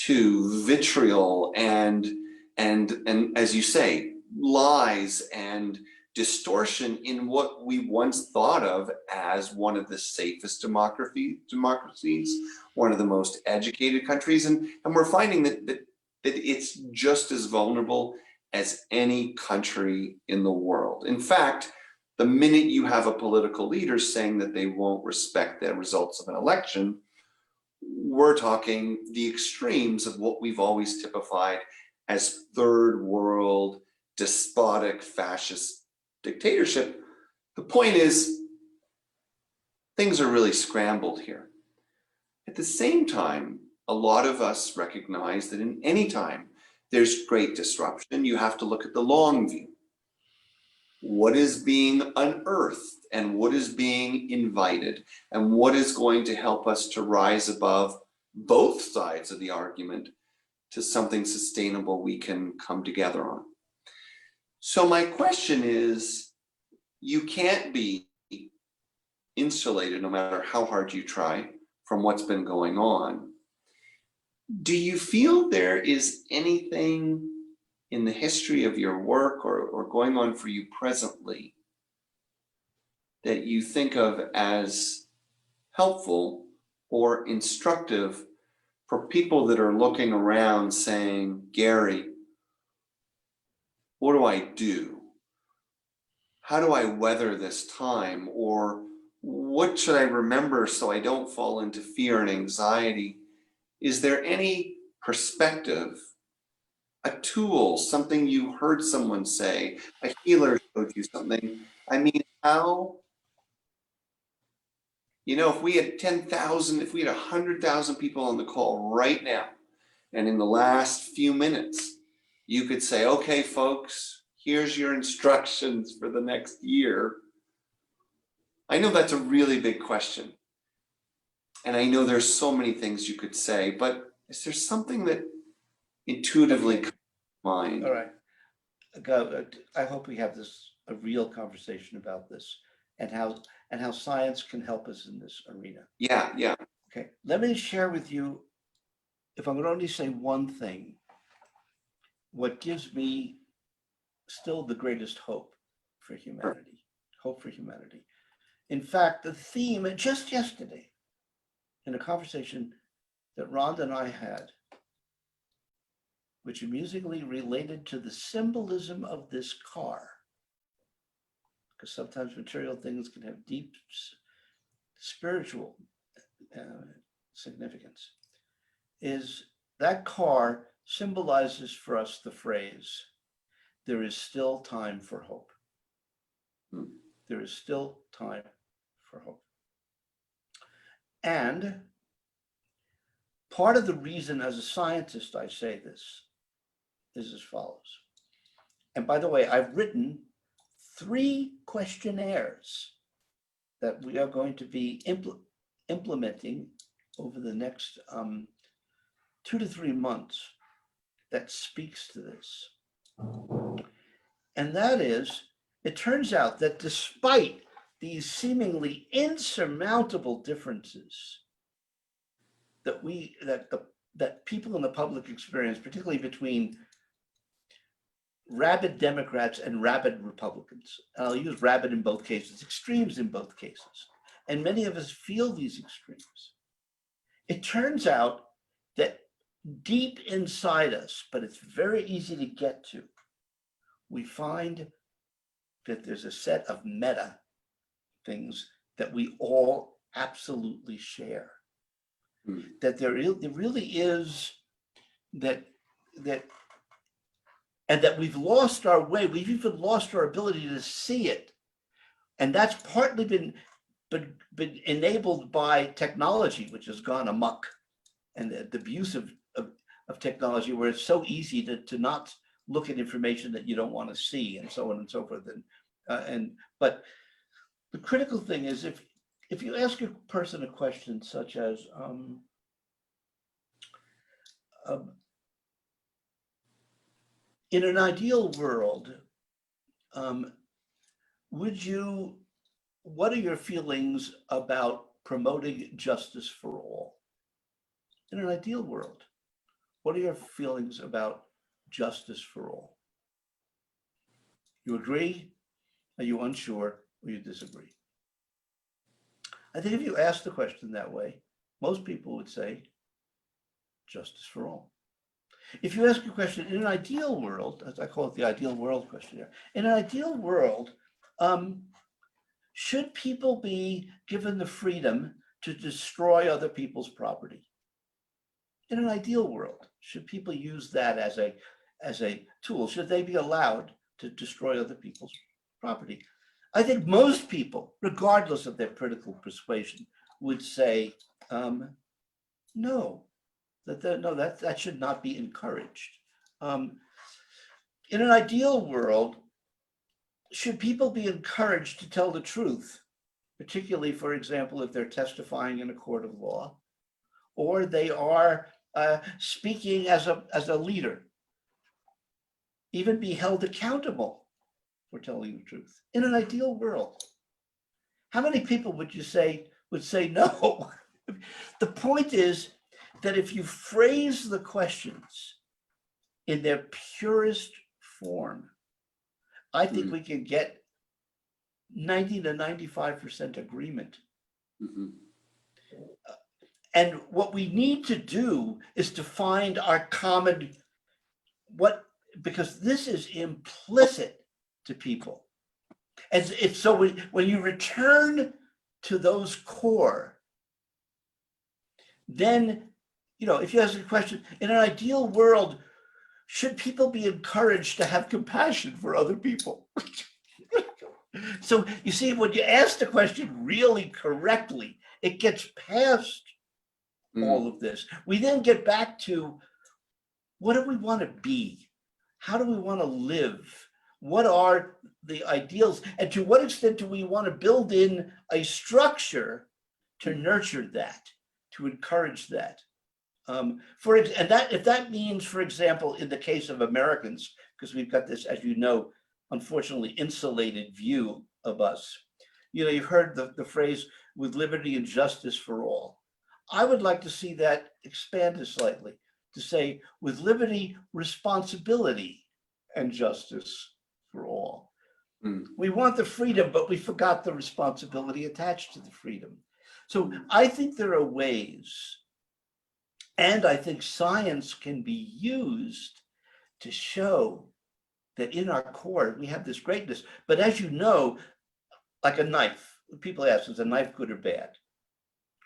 to vitriol and as you say, lies and distortion in what we once thought of as one of the safest democracies, one of the most educated countries, and we're finding that it's just as vulnerable as any country in the world. In fact, the minute you have a political leader saying that they won't respect the results of an election, we're talking the extremes of what we've always typified as third world, despotic, fascist dictatorship. The point is, things are really scrambled here. At the same time, a lot of us recognize that in any time there's great disruption, you have to look at the long view. What is being unearthed and what is being invited and what is going to help us to rise above both sides of the argument to something sustainable we can come together on. So my question is, you can't be insulated no matter how hard you try from what's been going on. Do you feel there is anything in the history of your work or going on for you presently that you think of as helpful or instructive for people that are looking around saying, Gary, what do I do? How do I weather this time? Or what should I remember so I don't fall into fear and anxiety? Is there any perspective, a tool, something you heard someone say, a healer showed you something? I mean, how, you know, if we had 10,000, if we had 100,000 people on the call right now, and in the last few minutes, you could say, okay, folks, here's your instructions for the next year. I know that's a really big question. And I know there's so many things you could say, but is there something that intuitively comes to mind? All right. I hope we have a real conversation about this and how science can help us in this arena. Yeah. Okay, let me share with you, if I'm going to only say one thing, what gives me still the greatest hope for humanity. Hope for humanity. In fact, the theme, just yesterday, in a conversation that Rhonda and I had, which amusingly related to the symbolism of this car, because sometimes material things can have deep spiritual significance, is that car symbolizes for us the phrase, there is still time for hope. There is still time for hope. And part of the reason as a scientist I say this is as follows. And by the way, I've written 3 questionnaires that we are going to be implementing over the next 2 to 3 months that speaks to this. And that is, it turns out that despite these seemingly insurmountable differences that people in the public experience, particularly between rabid Democrats and rabid Republicans, and I'll use rabid in both cases, extremes in both cases, and many of us feel these extremes. It turns out that deep inside us, but it's very easy to get to, we find that there's a set of meta things that we all absolutely share. That there really is that and that we've lost our way. We've even lost our ability to see it. And that's partly been enabled by technology, which has gone amok, and the abuse of technology, where it's so easy to not look at information that you don't want to see, and so on and so forth. But the critical thing is, if you ask a person a question such as, in an ideal world, what are your feelings about promoting justice for all? In an ideal world, what are your feelings about justice for all? You agree? Are you unsure? Or you disagree? I think if you ask the question that way, most people would say justice for all. If you ask a question, in an ideal world, as I call it the ideal world questionnaire, in an ideal world, should people be given the freedom to destroy other people's property? In an ideal world, should people use that as a tool? Should they be allowed to destroy other people's property? I think most people, regardless of their political persuasion, would say no. That should not be encouraged. In an ideal world, should people be encouraged to tell the truth, particularly, for example, if they're testifying in a court of law, or they are speaking as a leader, even be held accountable for telling the truth? In an ideal world, how many people would you say would say no? The point is that if you phrase the questions in their purest form, I think we can get 90 to 95% agreement. And what we need to do is to find our common, because this is implicit to people. And it's so when you return to those core, then, if you ask a question, in an ideal world, should people be encouraged to have compassion for other people? So you see, when you ask the question really correctly, it gets past all of this. We then get back to, what do we want to be? How do we want to live? What are the ideals? And to what extent do we want to build in a structure to nurture that, to encourage that? If that means, for example, in the case of Americans, because we've got this, as you know, unfortunately insulated view of us. You've heard the phrase, with liberty and justice for all. I would like to see that expanded slightly to say, with liberty, responsibility, and justice for all. We want the freedom, but we forgot the responsibility attached to the freedom. So I think there are ways, and I think science can be used to show that in our core, we have this greatness. But as you know, like a knife, people ask, is a knife good or bad?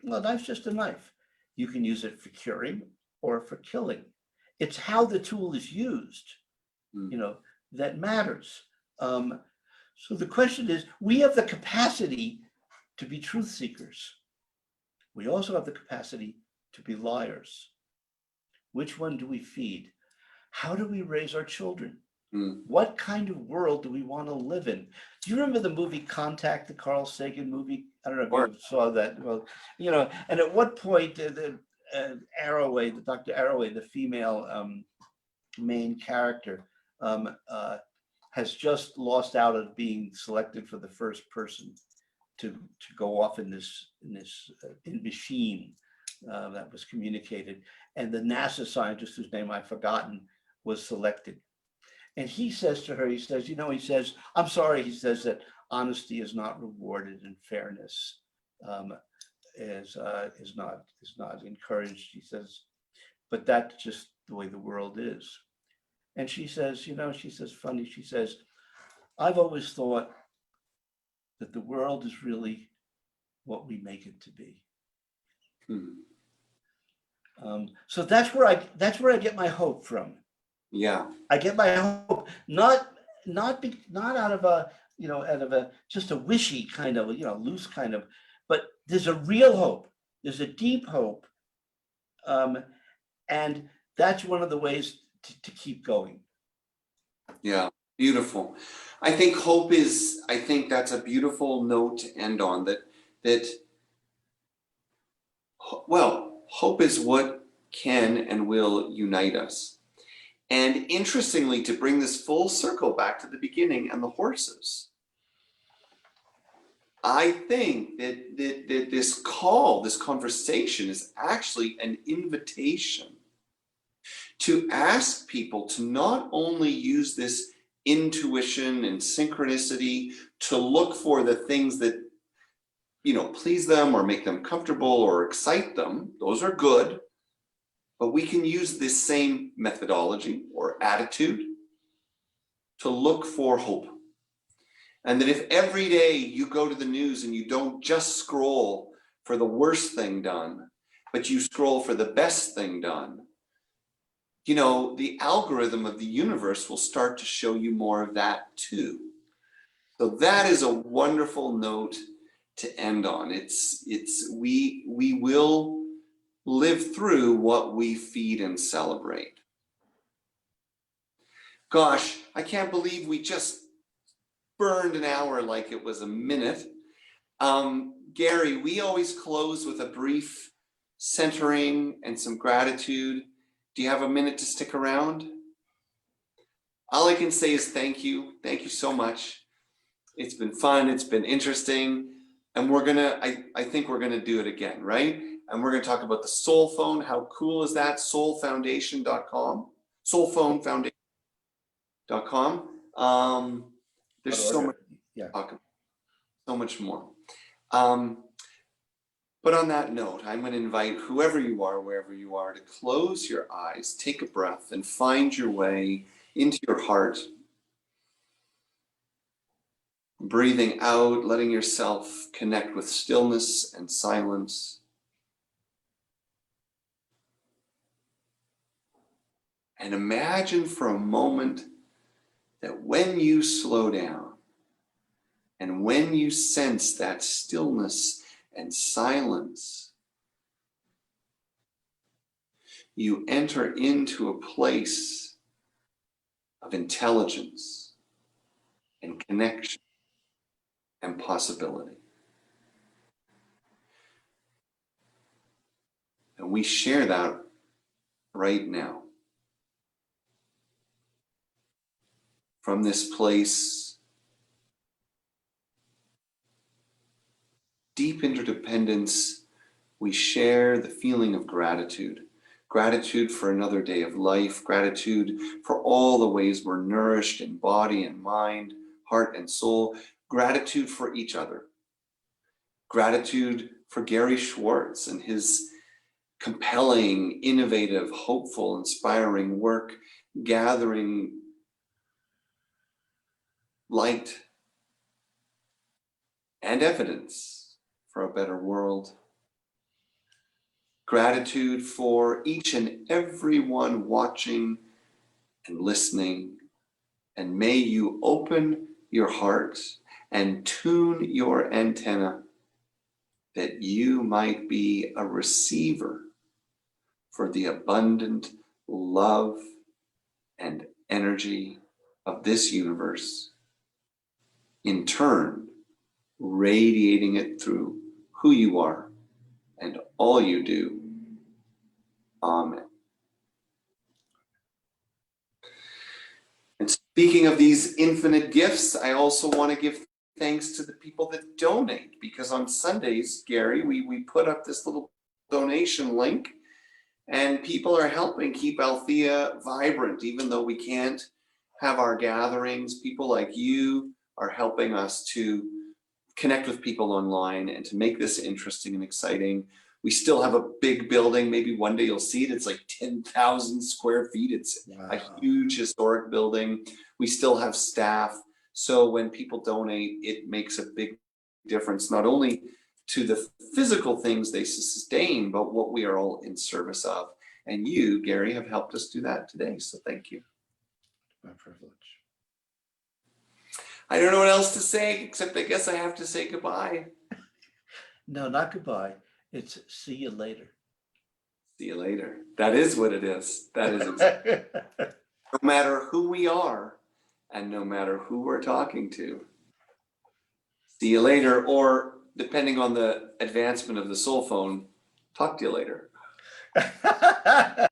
Well, a knife's just a knife. You can use it for curing or for killing. It's how the tool is used, that matters. So the question is, we have the capacity to be truth seekers. We also have the capacity to be liars. Which one do we feed? How do we raise our children? What kind of world do we want to live in? Do you remember the movie Contact, the Carl Sagan movie? I don't know if you saw that. Well, and at what point Dr. Arroway, the female main character, has just lost out of being selected for the first person to go off in this machine that was communicated, and the NASA scientist, whose name I've forgotten, was selected. And he says to her, he says, I'm sorry, he says, that honesty is not rewarded in fairness. is not encouraged. She says, but that's just the way the world is. And she says, funny, she says, I've always thought that the world is really what we make it to be. So that's where I get my hope from. Yeah. I get my hope not out of a just a wishy kind of, loose kind of, but there's a real hope. There's a deep hope, and that's one of the ways to keep going. Yeah, beautiful. I think that's a beautiful note to end on, hope is what can and will unite us. And interestingly, to bring this full circle back to the beginning and the horses, I think that this conversation is actually an invitation to ask people to not only use this intuition and synchronicity to look for the things that, please them or make them comfortable or excite them. Those are good. But we can use this same methodology or attitude to look for hope. And that if every day you go to the news and you don't just scroll for the worst thing done, but you scroll for the best thing done, the algorithm of the universe will start to show you more of that too. So that is a wonderful note to end on. We will live through what we feed and celebrate. Gosh, I can't believe we just burned an hour like it was a minute. Gary, we always close with a brief centering and some gratitude. Do you have a minute to stick around? All I can say is thank you. Thank you so much. It's been fun. It's been interesting. And I think we're gonna do it again, right? And we're gonna talk about the Soul Phone. How cool is that? Soulfoundation.com. Soulphonefoundation.com. There's so much to talk about, so much more. But on that note, I'm going to invite whoever you are, wherever you are, to close your eyes, take a breath, and find your way into your heart. Breathing out, letting yourself connect with stillness and silence. And imagine for a moment that when you slow down and when you sense that stillness and silence, you enter into a place of intelligence and connection and possibility. And we share that right now. From this place, deep interdependence, we share the feeling of gratitude. Gratitude for another day of life, gratitude for all the ways we're nourished in body and mind, heart and soul, gratitude for each other. Gratitude for Gary Schwartz and his compelling, innovative, hopeful, inspiring work, gathering light and evidence for a better world. Gratitude for each and every one watching and listening. And may you open your heart and tune your antenna that you might be a receiver for the abundant love and energy of this universe, in turn, radiating it through who you are and all you do. Amen. And speaking of these infinite gifts, I also want to give thanks to the people that donate, because on Sundays, Gary, we put up this little donation link and people are helping keep Althea vibrant, even though we can't have our gatherings. People like you are helping us to connect with people online and to make this interesting and exciting. We still have a big building. Maybe one day you'll see it. It's like 10,000 square feet. It's a huge historic building. We still have staff. So when people donate, it makes a big difference, not only to the physical things they sustain, but what we are all in service of. And you, Gary, have helped us do that today. So thank you. My privilege. I don't know what else to say, except I guess I have to say goodbye. No, not goodbye. It's see you later. See you later. That is what it is. That is exactly. No matter who we are and no matter who we're talking to. See you later, or depending on the advancement of the soul phone, talk to you later.